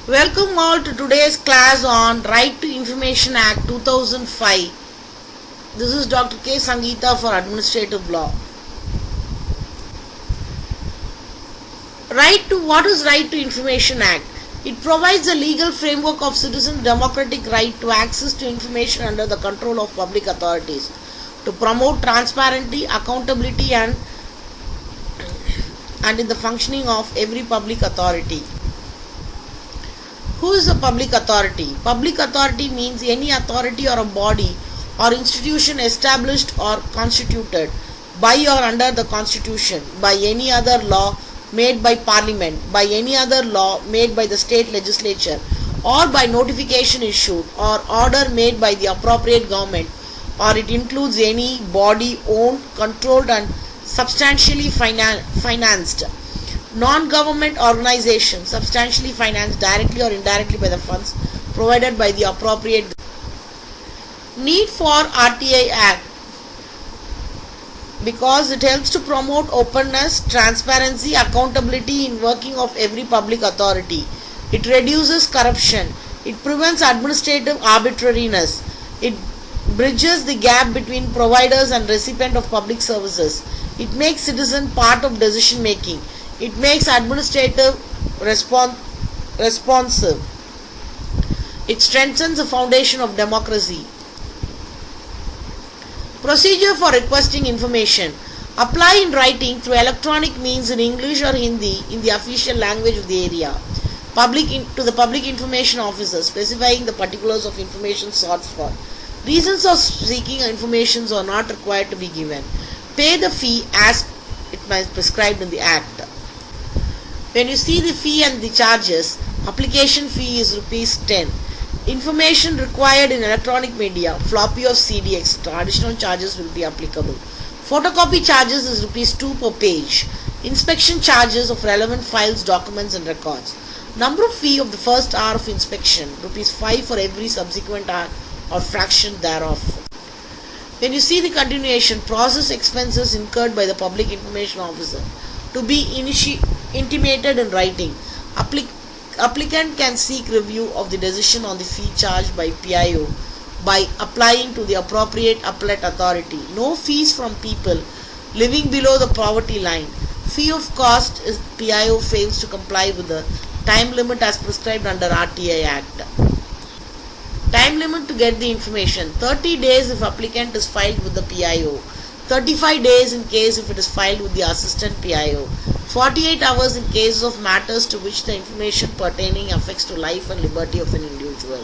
Welcome all to today's class on Right to Information Act 2005. This is Dr. K. Sangeeta for Administrative Law. What is Right to Information Act? It provides a legal framework of citizens' democratic right to access to information under the control of public authorities to promote transparency, accountability and in the functioning of every public authority. Who is a public authority? Public authority means any authority or a body or institution established or constituted by or under the Constitution, by any other law made by Parliament, by any other law made by the state legislature, or by notification issued or order made by the appropriate government, or it includes any body owned, controlled and substantially financed non-government organization substantially financed directly or indirectly by the funds provided by the appropriate. Need for RTI Act because it helps to promote openness, transparency, accountability in working of every public authority. It reduces corruption. It prevents administrative arbitrariness. It bridges the gap between providers and recipient of public services. It makes citizen part of decision making. It makes administrative responsive. It strengthens the foundation of democracy. Procedure for requesting information. Apply in writing through electronic means in English or Hindi in the official language of the area. To the public information officer specifying the particulars of information sought for. Reasons of seeking information are not required to be given. Pay the fee as it is prescribed in the Act. When you see the fee and the charges, application fee is ₹10. Information required in electronic media, floppy or CD, etc. Additional charges will be applicable. Photocopy charges is ₹2 per page. Inspection charges of relevant files, documents and records. Number of fee of the first hour of inspection, ₹5 for every subsequent hour or fraction thereof. When you see the continuation, process expenses incurred by the public information officer to be intimated in writing. Applicant can seek review of the decision on the fee charged by PIO by applying to the appropriate appellate authority. No fees from people living below the poverty line. Fee of cost is PIO fails to comply with the time limit as prescribed under RTI Act. Time limit to get the information: 30 days if applicant is filed with the PIO, 35 days in case if it is filed with the assistant PIO, 48 hours in cases of matters to which the information pertaining affects to life and liberty of an individual.